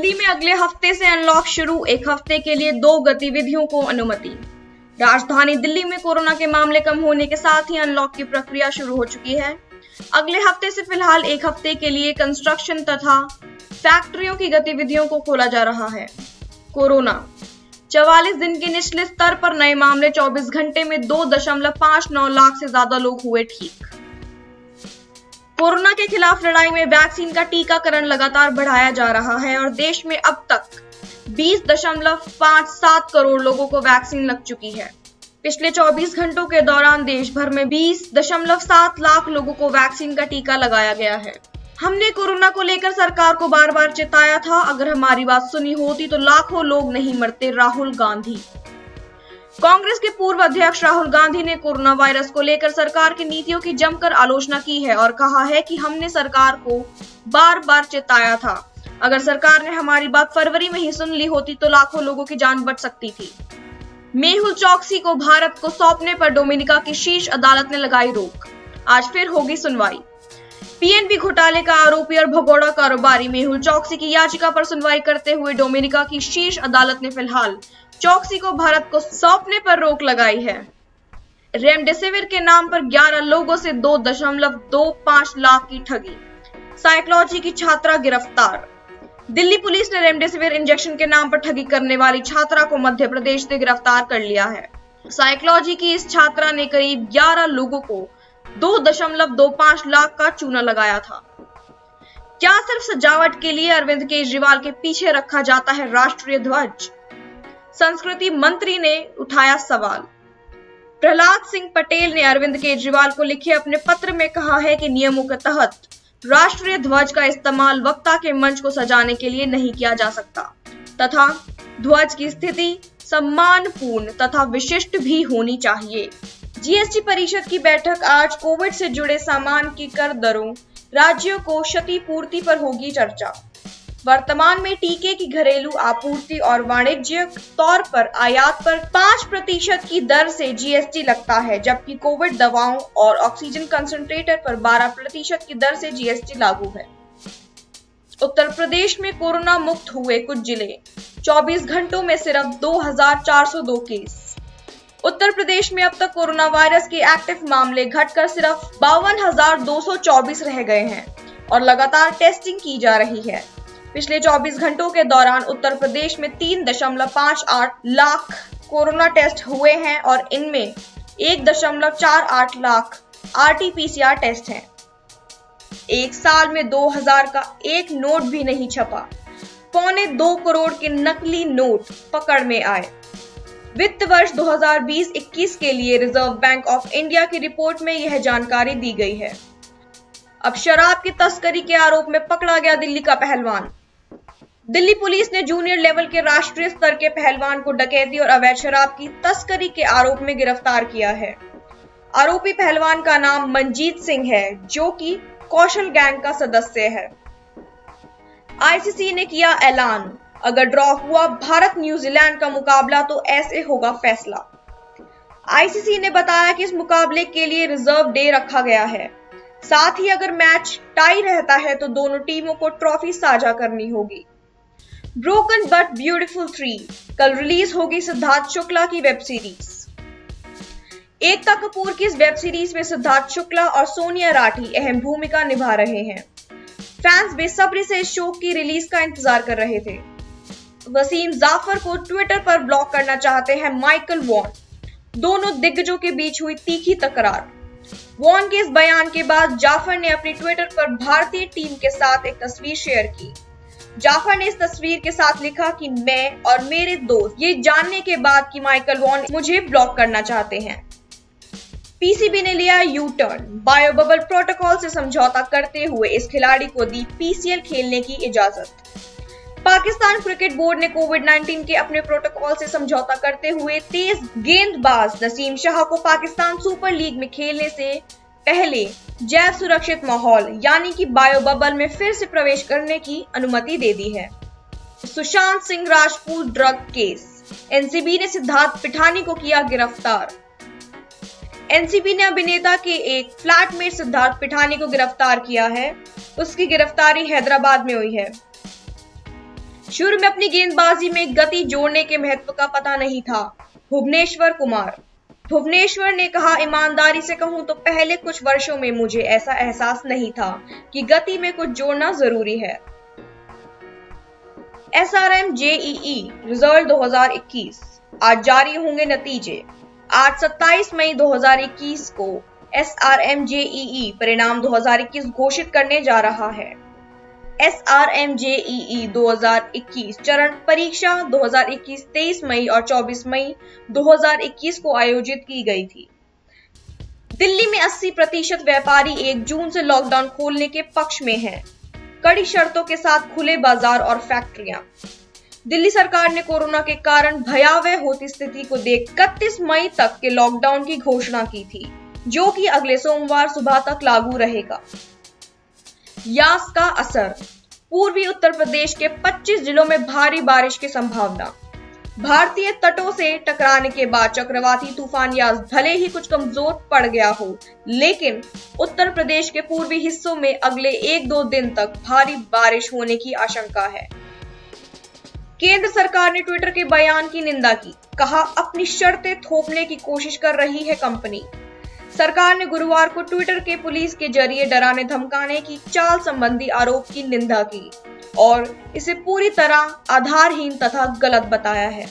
दिल्ली में अगले हफ्ते से अनलॉक शुरू, एक हफ्ते के लिए 2 गतिविधियों को अनुमति। राजधानी दिल्ली में कोरोना के मामले कम होने के साथ ही अनलॉक की प्रक्रिया शुरू हो चुकी है। अगले हफ्ते से फिलहाल एक हफ्ते के लिए कंस्ट्रक्शन तथा फैक्ट्रियों की गतिविधियों को खोला जा रहा है। कोरोना 44 दिन के निचले स्तर पर नए मामले, 24 घंटे में 2.59 लाख से ज्यादा लोग हुए ठीक। कोरोना के खिलाफ लड़ाई में वैक्सीन का टीकाकरण लगातार बढ़ाया जा रहा है और देश में अब तक 20.57 करोड़ लोगों को वैक्सीन लग चुकी है। पिछले 24 घंटों के दौरान देश भर में 20.7 लाख लोगों को वैक्सीन का टीका लगाया गया है। हमने कोरोना को लेकर सरकार को बार बार चेताया था, अगर हमारी बात सुनी होती तो लाखों लोग नहीं मरते। राहुल गांधी। कांग्रेस के पूर्व अध्यक्ष राहुल गांधी ने कोरोना वायरस को लेकर सरकार की नीतियों की जमकर आलोचना की है और कहा है कि हमने सरकार को बार बार चेताया था, अगर सरकार ने हमारी बात फरवरी में ही सुन ली होती तो लाखों लोगों की जान बच सकती थी। मेहुल चोकसी को भारत को सौंपने पर डोमिनिका की शीर्ष अदालत ने लगाई रोक। आज फिर होगी सुनवाई। पीएनबी घोटाले का आरोपी और भगोड़ा कारोबारी मेहुल चोकसी की याचिका पर सुनवाई करते हुए डोमिनिका की शीर्ष अदालत ने फिलहाल चोकसी को भारत को सौंपने पर रोक लगाई है। रेमडेसिविर के नाम पर 11 लोगों से 2.25 लाख की ठगी। साइकोलॉजी की छात्रा गिरफ्तार। दिल्ली पुलिस ने रेमडेसिविर इंजेक्शन के नाम पर ठगी करने वाली छात्रा को मध्य प्रदेश से गिरफ्तार कर लिया है। साइकोलॉजी की इस छात्रा ने करीब 11 लोगों को 2.25 लाख का चूना लगाया था। क्या सिर्फ सजावट के लिए अरविंद केजरीवाल के पीछे रखा जाता है राष्ट्रीय ध्वज? संस्कृति मंत्री ने उठाया सवाल। प्रहलाद सिंह पटेल ने अरविंद केजरीवाल को लिखे अपने पत्र में कहा है कि नियमों के तहत राष्ट्रीय ध्वज का इस्तेमाल वक्ता के मंच को सजाने के लिए नहीं किया जा सकता तथा ध्वज की स्थिति सम्मानपूर्ण तथा विशिष्ट भी होनी चाहिए। जीएसटी परिषद की बैठक आज। कोविड से जुड़े सामान की कर दरों, राज्यों को क्षतिपूर्ति पर होगी चर्चा। वर्तमान में टीके की घरेलू आपूर्ति और वाणिज्यिक तौर पर आयात पर 5% की दर से जीएसटी लगता है, जबकि कोविड दवाओं और ऑक्सीजन कंसंट्रेटर पर 12% की दर से जीएसटी लागू है। उत्तर प्रदेश में कोरोना मुक्त हुए कुछ जिले, 24 घंटों में सिर्फ 2402 केस। उत्तर प्रदेश में अब तक कोरोना वायरस के एक्टिव मामले घटकर सिर्फ 52,224 रह गए हैं और लगातार टेस्टिंग की जा रही है। पिछले 24 घंटों के दौरान उत्तर प्रदेश में 3.58 लाख कोरोना टेस्ट हुए हैं और इनमें 1.48 लाख आरटीपीसीआर टेस्ट हैं। एक साल में 2000 का एक नोट भी नहीं छपा। 2.25 करोड़ के नकली नोट पकड़ में आए। वित्त वर्ष 2020-21 के लिए रिजर्व बैंक ऑफ इंडिया की रिपोर्ट में यह जानकारी दी गई है। अब शराब की तस्करी के आरोप में पकड़ा गया दिल्ली का पहलवान। दिल्ली पुलिस ने जूनियर लेवल के राष्ट्रीय स्तर के पहलवान को डकैती और अवैध शराब की तस्करी के आरोप में गिरफ्तार किया है। आरोपी पहलवान का नाम मनजीत सिंह है, जो कि कौशल गैंग का सदस्य है। आईसीसी ने किया ऐलान, अगर ड्रॉ हुआ भारत न्यूजीलैंड का मुकाबला तो ऐसे होगा फैसला। आईसीसी ने बताया कि इस मुकाबले के लिए रिजर्व डे रखा गया है। साथ ही अगर मैच टाई रहता है तो दोनों टीमों को ट्रॉफी साझा करनी होगी। ब्रोकन बट ब्यूटीफुल 3 कल रिलीज होगी सिद्धार्थ शुक्ला की वेब सीरीज। एकता कपूर की इस वेब सीरीज में सिद्धार्थ शुक्ला और सोनिया राठी अहम भूमिका निभा रहे हैं। फैंस बेसब्री से इस शो की रिलीज का इंतजार कर रहे थे। वसीम जाफर को ट्विटर पर ब्लॉक करना चाहते हैं माइकल वॉन। दोनों दिग्गजों के बीच हुई तीखी तकरार। वॉन के इस बयान के बाद जाफर ने अपनी ट्विटर पर भारतीय टीम के साथ एक तस्वीर शेयर की। जाफर ने इस तस्वीर के साथ लिखा कि मैं और मेरे दोस्त ये जानने के बाद कि माइकल वॉन मुझे ब्लॉक करना चाहते हैं। पीसीबी ने लिया U turn. Bio bubble protocol से समझौता करते हुए इस खिलाड़ी को दी पीसीएल खेलने की इजाजत। पाकिस्तान क्रिकेट बोर्ड ने कोविड-19 के अपने प्रोटोकॉल से समझौता करते हुए तेज गेंदबाज नसीम शाह को पाकिस्तान सुपर लीग में खेलने से पहले जैव सुरक्षित माहौल यानी कि बायो बबल में फिर से प्रवेश करने की अनुमति दे दी है। Sushant Singh Rajput drug case. NCB ने सिद्धार्थ पिठानी को किया गिरफ्तार। एनसीबी ने अभिनेता के एक फ्लैटमेट सिद्धार्थ पिठानी को गिरफ्तार किया है। उसकी गिरफ्तारी हैदराबाद में हुई है। शुरू में अपनी गेंदबाजी में गति जोड़ने के महत्व का पता नहीं था। भुवनेश्वर कुमार। भुवनेश्वर ने कहा, ईमानदारी से कहूं तो पहले कुछ वर्षों में मुझे ऐसा एहसास नहीं था कि गति में कुछ जोड़ना जरूरी है। SRM JEE रिजल्ट 2021, आज जारी होंगे नतीजे। आज 27 मई 2021 को SRM JEE परिणाम 2021 घोषित करने जा रहा है। SRM JEE 2021 चरण परीक्षा 2021 23 मई और 24 मई 2021 को आयोजित की गई थी। दिल्ली में 80% व्यापारी 1 जून से लॉकडाउन खोलने के पक्ष में हैं। कड़ी शर्तों के साथ खुले बाजार और फैक्ट्रियां। दिल्ली सरकार ने कोरोना के कारण भयावह होती स्थिति को देख 31 मई तक के लॉकडाउन की घोषणा की थी, जो कि अगले सोमवार सुबह तक लागू रहेगा। यास का असर। पूर्वी उत्तर प्रदेश के 25 जिलों में भारी बारिश की संभावना। भारतीय तटों से टकराने के बाद चक्रवाती तूफान यास भले ही कुछ कमजोर पड़ गया हो, लेकिन उत्तर प्रदेश के पूर्वी हिस्सों में अगले 1-2 दिन तक भारी बारिश होने की आशंका है। केंद्र सरकार ने ट्विटर के बयान की निंदा की। कहा, अपनी शर्तें थोपने की कोशिश कर रही है कंपनी। सरकार ने गुरुवार को ट्विटर के पुलिस के जरिए डराने धमकाने की चाल संबंधी आरोप की निंदा की और इसे पूरी तरह आधारहीन तथा गलत बताया है।